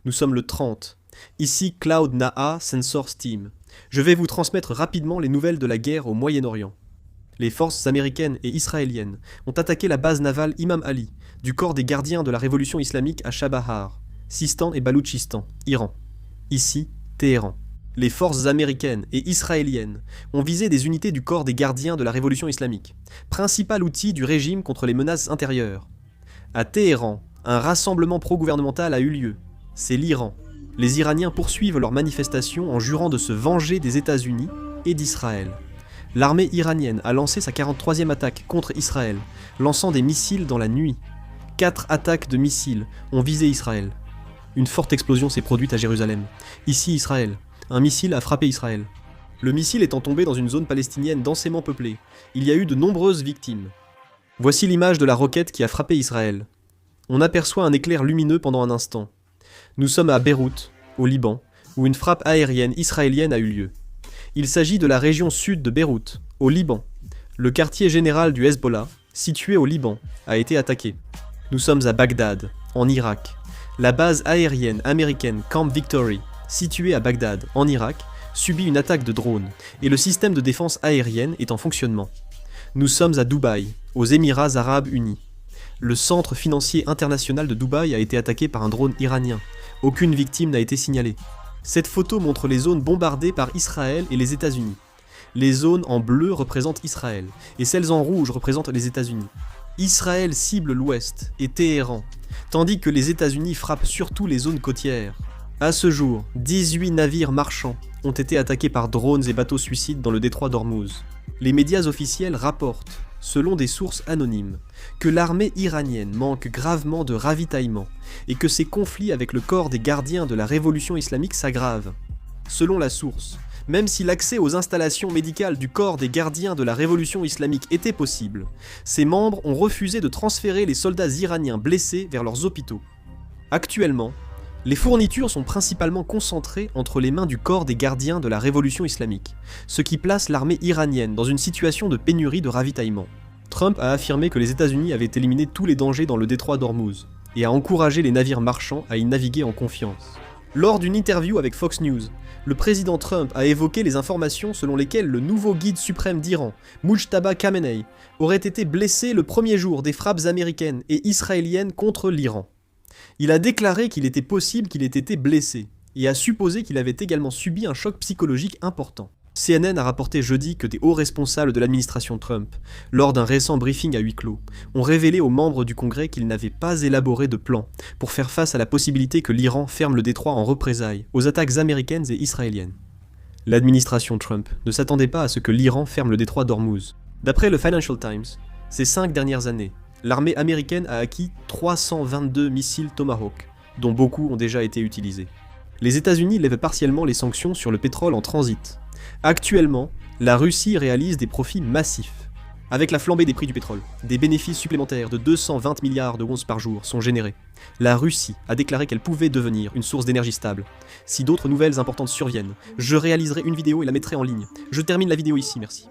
Nous sommes le 30. Ici Cloud Naha Sensors Team. Je vais vous transmettre rapidement les nouvelles de la guerre au Moyen-Orient. Les forces américaines et israéliennes ont attaqué la base navale Imam Ali du corps des gardiens de la révolution islamique à Chabahar, Sistan et Baloutchistan, Iran. Ici, Téhéran. Les forces américaines et israéliennes ont visé des unités du corps des gardiens de la révolution islamique, principal outil du régime contre les menaces intérieures. À Téhéran, un rassemblement pro-gouvernemental a eu lieu. C'est l'Iran. Les Iraniens poursuivent leurs manifestations en jurant de se venger des États-Unis et d'Israël. L'armée iranienne a lancé sa 43e attaque contre Israël, lançant des missiles dans la nuit. 4 attaques de missiles ont visé Israël. Une forte explosion s'est produite à Jérusalem. Ici Israël. Un missile a frappé Israël. Le missile étant tombé dans une zone palestinienne densément peuplée, il y a eu de nombreuses victimes. Voici l'image de la roquette qui a frappé Israël. On aperçoit un éclair lumineux pendant un instant. Nous sommes à Beyrouth, au Liban, où une frappe aérienne israélienne a eu lieu. Il s'agit de la région sud de Beyrouth, au Liban. Le quartier général du Hezbollah, situé au Liban, a été attaqué. Nous sommes à Bagdad, en Irak. La base aérienne américaine Camp Victory, située à Bagdad, en Irak, subit une attaque de drones, et le système de défense aérienne est en fonctionnement. Nous sommes à Dubaï, aux Émirats Arabes Unis. Le centre financier international de Dubaï a été attaqué par un drone iranien. Aucune victime n'a été signalée. Cette photo montre les zones bombardées par Israël et les États-Unis. Les zones en bleu représentent Israël, et celles en rouge représentent les États-Unis. Israël cible l'ouest et Téhéran, tandis que les États-Unis frappent surtout les zones côtières. À ce jour, 18 navires marchands ont été attaqués par drones et bateaux suicides dans le détroit d'Ormuz. Les médias officiels rapportent, selon des sources anonymes, que l'armée iranienne manque gravement de ravitaillement et que ces conflits avec le corps des gardiens de la révolution islamique s'aggravent. Selon la source, même si l'accès aux installations médicales du corps des gardiens de la révolution islamique était possible, ses membres ont refusé de transférer les soldats iraniens blessés vers leurs hôpitaux. Actuellement, les fournitures sont principalement concentrées entre les mains du corps des gardiens de la révolution islamique, ce qui place l'armée iranienne dans une situation de pénurie de ravitaillement. Trump a affirmé que les États-Unis avaient éliminé tous les dangers dans le détroit d'Ormuz, et a encouragé les navires marchands à y naviguer en confiance. Lors d'une interview avec Fox News, le président Trump a évoqué les informations selon lesquelles le nouveau guide suprême d'Iran, Mujtaba Khamenei, aurait été blessé le premier jour des frappes américaines et israéliennes contre l'Iran. Il a déclaré qu'il était possible qu'il ait été blessé, et a supposé qu'il avait également subi un choc psychologique important. CNN a rapporté jeudi que des hauts responsables de l'administration Trump, lors d'un récent briefing à huis clos, ont révélé aux membres du Congrès qu'ils n'avaient pas élaboré de plan pour faire face à la possibilité que l'Iran ferme le détroit en représailles aux attaques américaines et israéliennes. L'administration Trump ne s'attendait pas à ce que l'Iran ferme le détroit d'Ormuz. D'après le Financial Times, ces 5 dernières années, l'armée américaine a acquis 322 missiles Tomahawk, dont beaucoup ont déjà été utilisés. Les États-Unis lèvent partiellement les sanctions sur le pétrole en transit. Actuellement, la Russie réalise des profits massifs. Avec la flambée des prix du pétrole, des bénéfices supplémentaires de 220 milliards de onces par jour sont générés. La Russie a déclaré qu'elle pouvait devenir une source d'énergie stable. Si d'autres nouvelles importantes surviennent, je réaliserai une vidéo et la mettrai en ligne. Je termine la vidéo ici, merci.